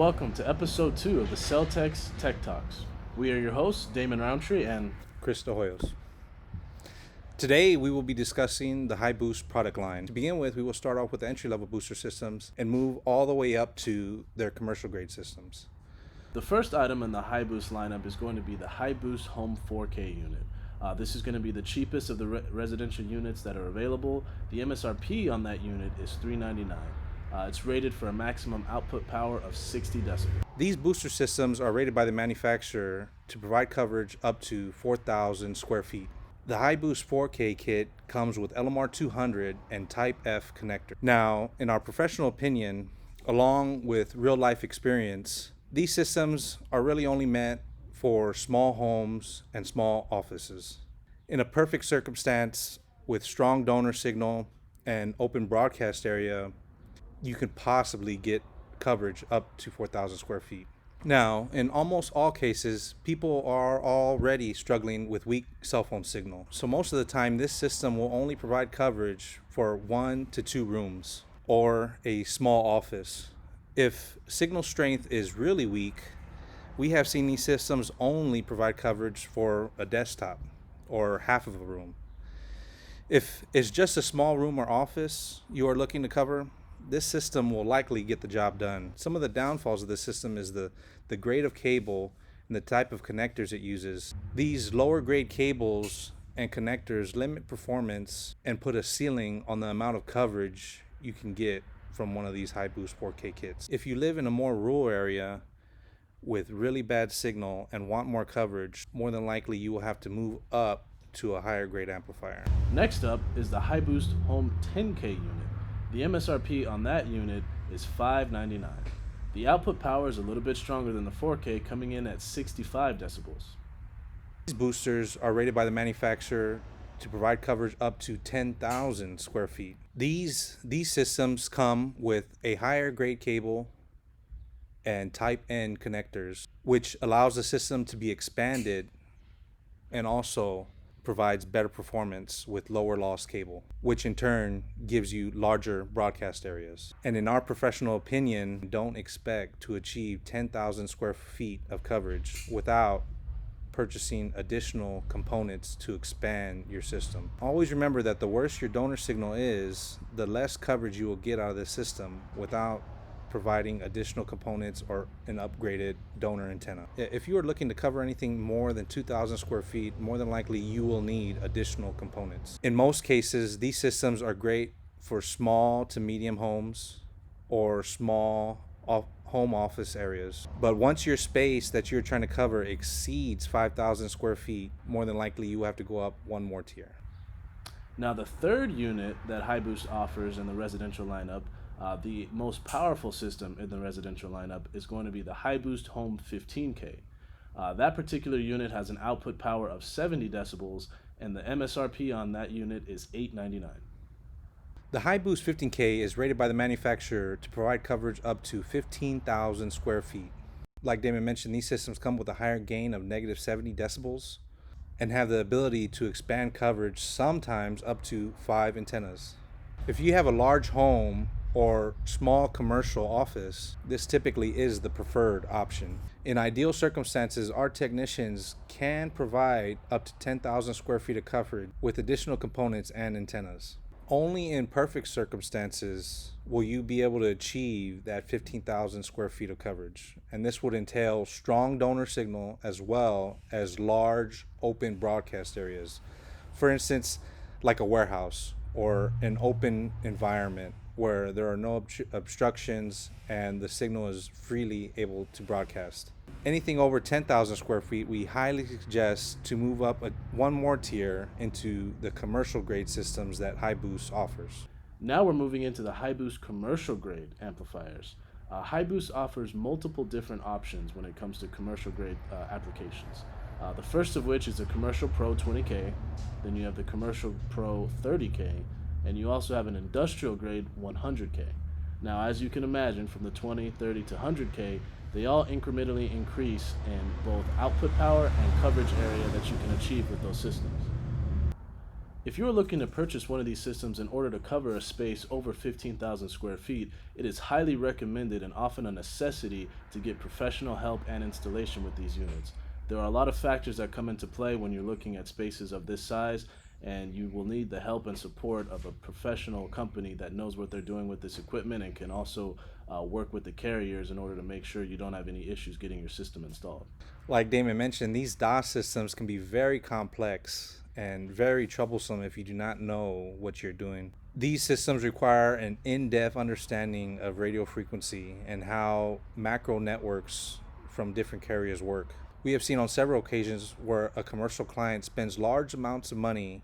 welcome to episode 2 of the CellTeks Tek Talks. We are your hosts, Damon Roundtree and Chris DeHoyos. Today we will be discussing the high boost product line. To begin with, we will start off with the entry-level booster systems and move all the way up to their commercial grade systems. The first item in the high boost lineup is going to be the high boost home 4K unit. This is going to be the cheapest of the residential units that are available. The MSRP on that unit is $399. It's rated for a maximum output power of 60 decibels. These booster systems are rated by the manufacturer to provide coverage up to 4,000 square feet. The High Boost 4K kit comes with LMR 200 and Type F connector. Now, in our professional opinion, along with real-life experience, these systems are really only meant for small homes and small offices. In a perfect circumstance with strong donor signal and open broadcast area, you could possibly get coverage up to 4,000 square feet. Now, in almost all cases, people are already struggling with weak cell phone signal. So most of the time, this system will only provide coverage for 1 to 2 rooms or a small office. If signal strength is really weak, we have seen these systems only provide coverage for a desktop or half of a room. If it's just a small room or office you are looking to cover, this system will likely get the job done. Some of the downfalls of this system is the grade of cable and the type of connectors it uses. These lower grade cables and connectors limit performance and put a ceiling on the amount of coverage you can get from one of these high boost 4K kits. If you live in a more rural area with really bad signal and want more coverage, more than likely you will have to move up to a higher grade amplifier. Next up is the high boost home 10K unit. The MSRP on that unit is $599. The output power is a little bit stronger than the 4K, coming in at 65 decibels. These boosters are rated by the manufacturer to provide coverage up to 10,000 square feet. These systems come with a higher grade cable and Type N connectors, which allows the system to be expanded and also provides better performance with lower loss cable, which in turn gives you larger broadcast areas. And in our professional opinion, don't expect to achieve 10,000 square feet of coverage without purchasing additional components to expand your system. Always remember that the worse your donor signal is, the less coverage you will get out of the system without providing additional components or an upgraded donor antenna. If you are looking to cover anything more than 2,000 square feet, more than likely you will need additional components. In most cases, these systems are great for small to medium homes or small home office areas. But once your space that you're trying to cover exceeds 5,000 square feet, more than likely you have to go up one more tier. Now, the third unit that High Boost offers in the residential lineup, the most powerful system in the residential lineup, is going to be the High Boost Home 15K. That particular unit has an output power of 70 decibels, and the MSRP on that unit is $899. The High Boost 15K is rated by the manufacturer to provide coverage up to 15,000 square feet. Like Damon mentioned, these systems come with a higher gain of negative 70 decibels and have the ability to expand coverage sometimes up to 5 antennas. If you have a large home or small commercial office, this typically is the preferred option. In ideal circumstances, our technicians can provide up to 10,000 square feet of coverage with additional components and antennas. Only in perfect circumstances will you be able to achieve that 15,000 square feet of coverage. And this would entail strong donor signal as well as large open broadcast areas. For instance, like a warehouse or an open environment where there are no obstructions and the signal is freely able to broadcast. Anything over 10,000 square feet, we highly suggest to move up one more tier into the commercial grade systems that High Boost offers. Now we're moving into the High Boost commercial grade amplifiers. High Boost offers multiple different options when it comes to commercial grade applications. The first of which is the Commercial Pro 20K, then you have the Commercial Pro 30K, and you also have an industrial grade 100K. Now, as you can imagine, from the 20, 30 to 100K, they all incrementally increase in both output power and coverage area that you can achieve with those systems. If you are looking to purchase one of these systems in order to cover a space over 15,000 square feet, it is highly recommended and often a necessity to get professional help and installation with these units. There are a lot of factors that come into play when you're looking at spaces of this size, and you will need the help and support of a professional company that knows what they're doing with this equipment and can also work with the carriers in order to make sure you don't have any issues getting your system installed. Like Damon mentioned, these DOS systems can be very complex and very troublesome if you do not know what you're doing. These systems require an in-depth understanding of radio frequency and how macro networks from different carriers work. We have seen on several occasions where a commercial client spends large amounts of money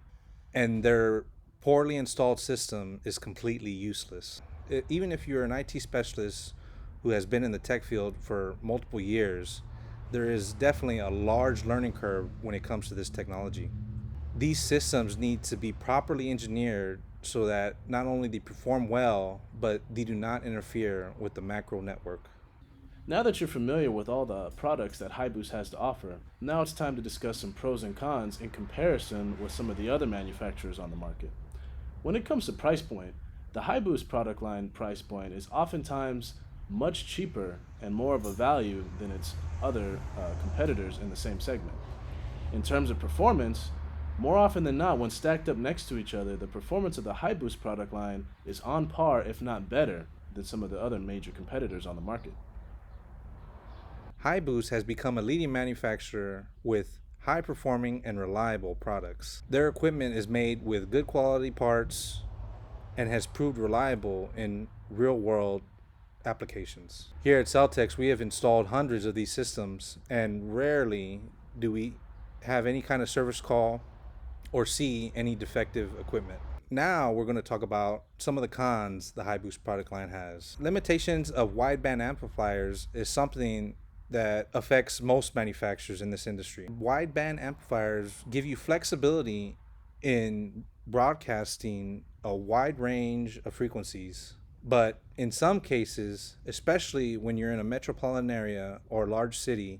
and their poorly installed system is completely useless. Even if you're an IT specialist who has been in the tech field for multiple years, there is definitely a large learning curve when it comes to this technology. These systems need to be properly engineered so that not only they perform well, but they do not interfere with the macro network. Now that you're familiar with all the products that HiBoost has to offer, now it's time to discuss some pros and cons in comparison with some of the other manufacturers on the market. When it comes to price point, the HiBoost product line price point is oftentimes much cheaper and more of a value than its other competitors in the same segment. In terms of performance, more often than not, when stacked up next to each other, the performance of the HiBoost product line is on par, if not better, than some of the other major competitors on the market. HiBoost has become a leading manufacturer with high performing and reliable products. Their equipment is made with good quality parts and has proved reliable in real world applications. Here at CellTeks, we have installed hundreds of these systems, and rarely do we have any kind of service call or see any defective equipment. Now we're going to talk about some of the cons the HiBoost product line has. Limitations of wideband amplifiers is something that affects most manufacturers in this industry. Wideband amplifiers give you flexibility in broadcasting a wide range of frequencies, but in some cases, especially when you're in a metropolitan area or a large city,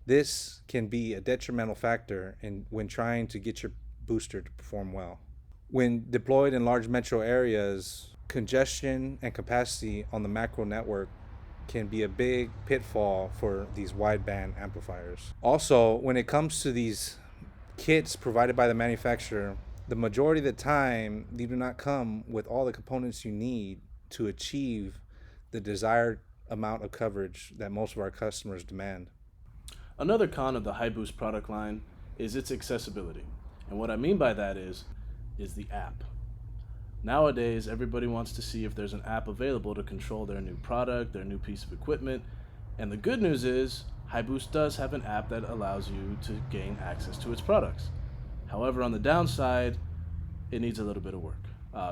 this can be a detrimental factor when trying to get your booster to perform well. When deployed in large metro areas, congestion and capacity on the macro network can be a big pitfall for these wideband amplifiers. Also, when it comes to these kits provided by the manufacturer, the majority of the time, they do not come with all the components you need to achieve the desired amount of coverage that most of our customers demand. Another con of the HiBoost product line is its accessibility. And what I mean by that is the app. Nowadays, everybody wants to see if there's an app available to control their new product, their new piece of equipment. And the good news is, HiBoost does have an app that allows you to gain access to its products. However, on the downside, it needs a little bit of work.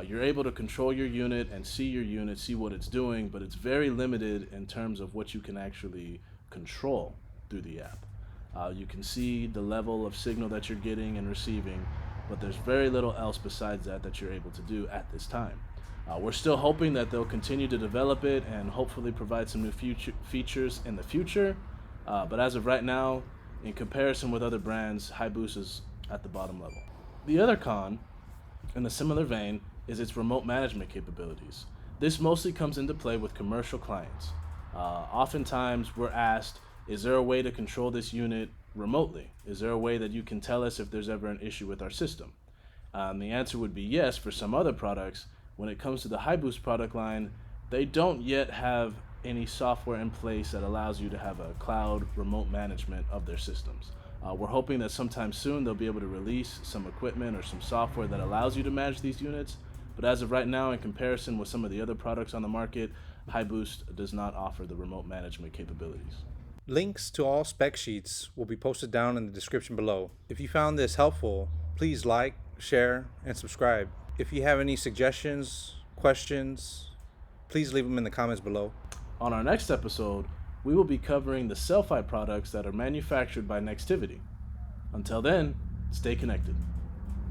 You're able to control your unit and see your unit, see what it's doing, but it's very limited in terms of what you can actually control through the app. You can see the level of signal that you're getting and receiving, but there's very little else besides that you're able to do at this time. We're still hoping that they'll continue to develop it and hopefully provide some new features in the future, but as of right now, in comparison with other brands, HiBoost is at the bottom level. The other con, in a similar vein, is its remote management capabilities. This mostly comes into play with commercial clients. Oftentimes we're asked, is there a way to control this unit remotely? Is there a way that you can tell us if there's ever an issue with our system? The answer would be yes for some other products. When it comes to the HiBoost product line, they don't yet have any software in place that allows you to have a cloud remote management of their systems. We're hoping that sometime soon they'll be able to release some equipment or some software that allows you to manage these units. But as of right now, in comparison with some of the other products on the market, HiBoost does not offer the remote management capabilities. Links to all spec sheets will be posted down in the description below. If you found this helpful, please like, share, and subscribe. If you have any suggestions, questions, please leave them in the comments below. On our next episode, we will be covering the Cell products that are manufactured by Nextivity. Until then, stay connected.